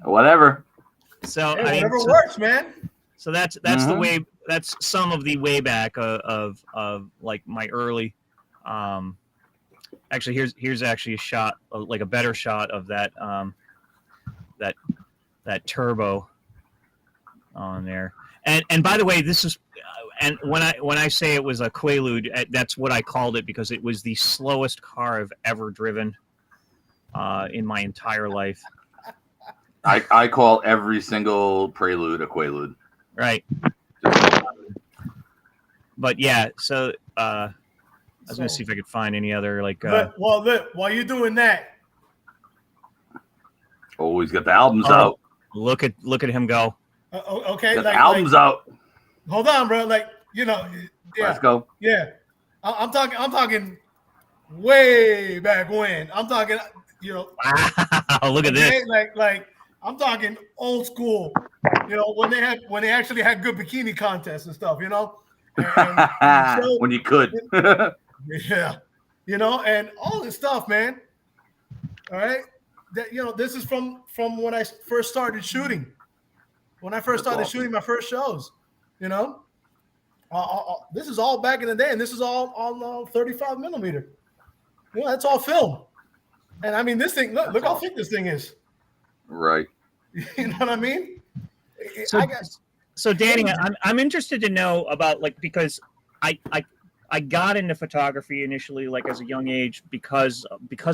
Whatever. So hey, whatever works, man. So that's the way. That's some of the way back of like my early. Actually, here's actually a shot, like a better shot of that that turbo on there. And by the way, this is. And when I say it was a Quaalude, that's what I called it because it was the slowest car I've ever driven in my entire life. I call every single Prelude a Quaalude. Right. But yeah, so I was going to see if I could find any other like. Look, while you're doing that, he's got the albums out. Look at him go. Okay, the albums out. Hold on, bro. Like yeah. Let's go. Yeah, I'm talking way back when. I'm talking, Wow, look at this. Like I'm talking old school. When they actually had good bikini contests and stuff. And so, when you could. Yeah, and all this stuff, man. All right, that this is from when I first started shooting. When I first started shooting my first shows, this is all back in the day, and this is all on 35 millimeter. That's all film. And I mean, this thing. Look how thick this thing is. Right. You know what I mean? So Danny, I'm interested to know about because I got into photography initially like as a young age because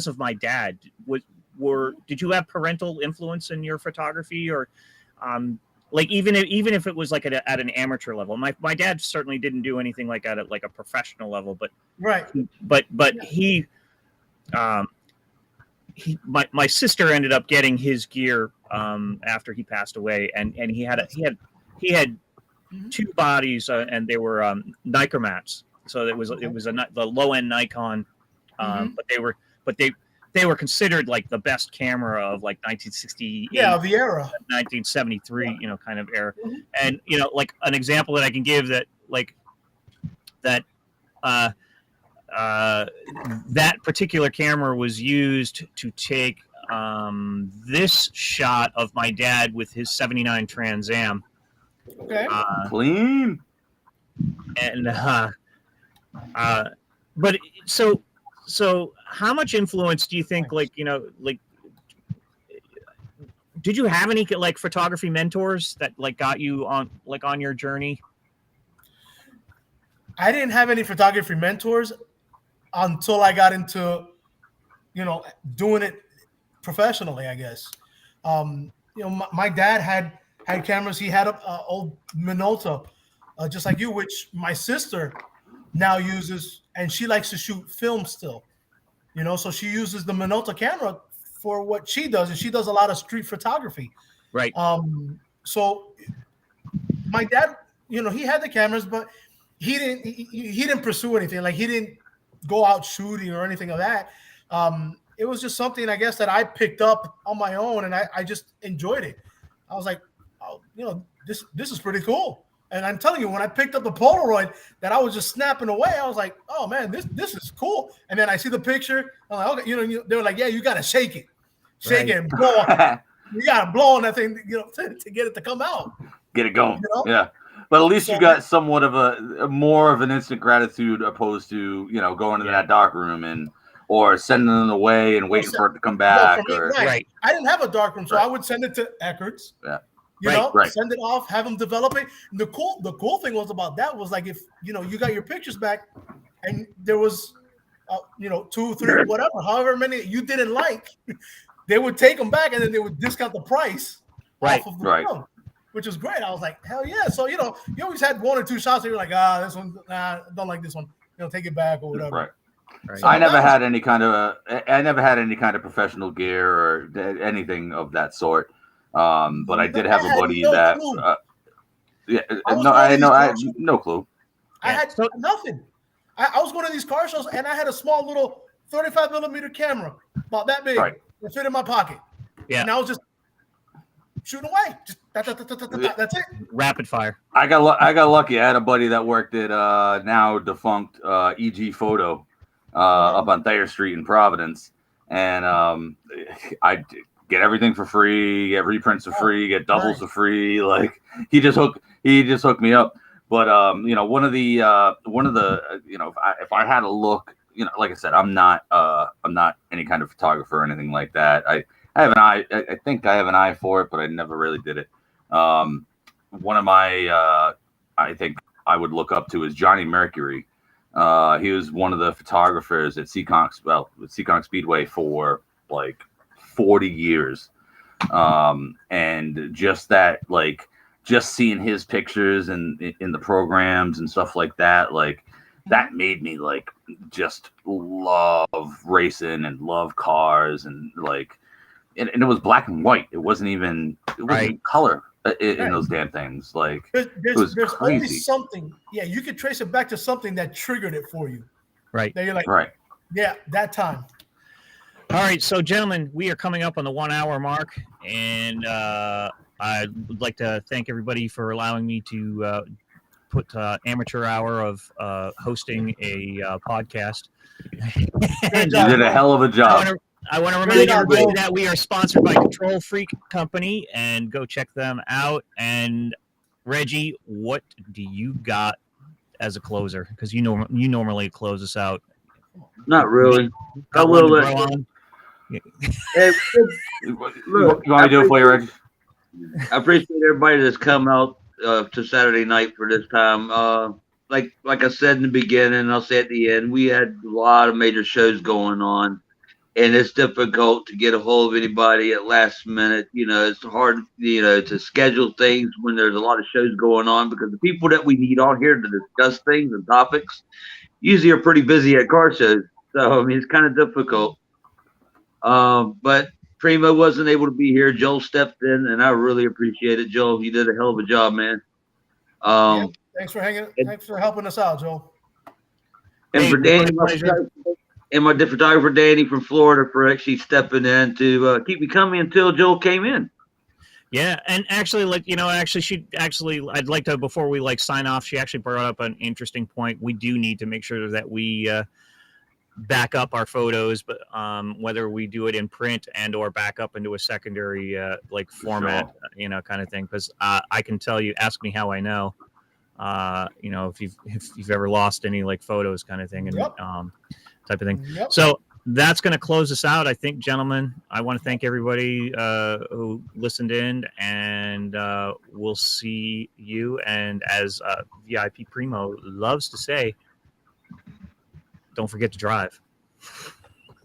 of my dad. Did you have parental influence in your photography or like even if it was like at an amateur level? My dad certainly didn't do anything like at a professional level, but right. But he my sister ended up getting his gear after he passed away, and he had two bodies and they were Nikromats. So it was the low end Nikon, but they were considered like the best camera of like 1968. Yeah, the era. 1973, kind of era. Mm-hmm. And like an example that I can give that that particular camera was used to take this shot of my dad with his 79 Trans Am. Okay. Clean. And but so how much influence do you think did you have any like photography mentors that like got you on your journey? I didn't have any photography mentors until I got into, doing it professionally, I guess. My dad had cameras. He had a old Minolta, just like you, which my sister now uses, and she likes to shoot film still. So she uses the Minolta camera for what she does, and she does a lot of street photography. Right. So my dad, he had the cameras, but he didn't pursue anything. Like he didn't go out shooting or anything of that. It was just something, I guess, that I picked up on my own, and I just enjoyed it. I was like, this is pretty cool. And I'm telling you, when I picked up the Polaroid that I was just snapping away, I was like, oh man, this is cool. And then I see the picture. I'm like, okay, they were like, yeah, you gotta shake it. shake it and blow on. You got to blow on that thing, to get it to come out. Get it going. You know? Yeah. But at least So- you got somewhat of a more of an instant gratitude opposed to, going into that dark room or sending it away and waiting for it to come back. Right. I didn't have a dark room, so I would send it to Eckert's. Yeah. Send it off, have them develop it. And the cool thing was about that was like if you got your pictures back, and there was 2, 3, whatever, however many you didn't like, they would take them back and then they would discount the price off of the film, which was great. I was like, hell yeah! So you always had 1 or 2 shots. And you're like, this one, don't like this one. Take it back or whatever. Right. So I never had any kind of professional gear or anything of that sort. But I did have a buddy that. I had no clue. I had nothing. I was going to these car shows and I had a small little 35 millimeter camera, about that big, that fit in my pocket. Yeah. And I was just shooting away. Just that's it. Rapid fire. I got lucky. I had a buddy that worked at now defunct EG Photo up on Thayer Street in Providence, and I get everything for free, get reprints for free, get doubles for free. Like he just hooked me up. But one of the if I had a look, like I said, I'm not any kind of photographer or anything like that. I have an eye. I think I have an eye for it, but I never really did it. One of my I think I would look up to is Johnny Mercury. He was one of the photographers at Seekonk Speedway for like 40 years. And just that, just seeing his pictures in the programs and stuff like that, that made me just love racing and love cars and and it was black and white. It wasn't even color in those damn things. There's always something. Yeah, you could trace it back to something that triggered it for you. Right. That you're like, yeah, that time. All right, so gentlemen, we are coming up on the 1 hour mark, and I'd like to thank everybody for allowing me to put amateur hour of hosting a podcast. You did a hell of a job. I want to remind everybody that we are sponsored by Control Freak Company, and go check them out. And Reggie, what do you got as a closer? Because you normally close us out. Not really. I will let. Hey, you want me to do it for you, Reggie? I appreciate everybody that's come out to Saturday night for this time. Like I said in the beginning, I'll say at the end, we had a lot of major shows going on, and it's difficult to get a hold of anybody at last minute. It's hard, to schedule things when there's a lot of shows going on, because the people that we need on here to discuss things and topics usually are pretty busy at car shows. So, it's kind of difficult. But Primo wasn't able to be here. Joel stepped in, and I really appreciate it. Joel, you did a hell of a job, man. Thanks for thanks for helping us out, Joel. And for Danny, my photographer Danny from Florida, for actually stepping in to keep me coming until Joel came in. Yeah, and actually, I'd like to, before we sign off, she actually brought up an interesting point. We do need to make sure that we back up our photos, but whether we do it in print and or back up into a secondary format, kind of thing. Because I can tell you, ask me how I know. If you've ever lost any photos, kind of thing, and type of thing. Yep. So that's going to close us out, I think, gentlemen. I want to thank everybody who listened in, and we'll see you. And as VIP Primo loves to say, don't forget to drive.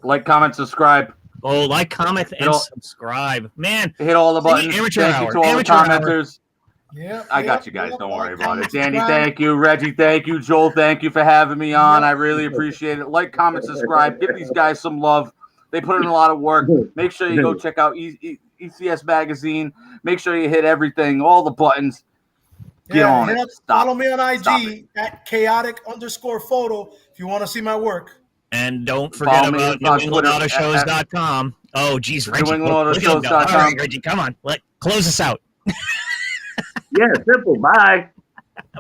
Like, comment, subscribe. Oh, like, comment, and subscribe. Man, hit all the buttons. Amateur thank hour. you to all the commenters. Yeah, I got you guys. Don't worry about it. Danny, thank you. Reggie, thank you. Joel, thank you for having me on. I really appreciate it. Like, comment, subscribe. Give these guys some love. They put in a lot of work. Make sure you go check out ECS Magazine. Make sure you hit everything, all the buttons. Get on it. Follow me on IG at chaotic_photo if you want to see my work. And don't forget about NewEnglandAutoshows.com. Oh, geez, Reggie. NewEnglandAutoshows.com. All right, Reggie, come on. Close us out. Yeah, simple. Bye.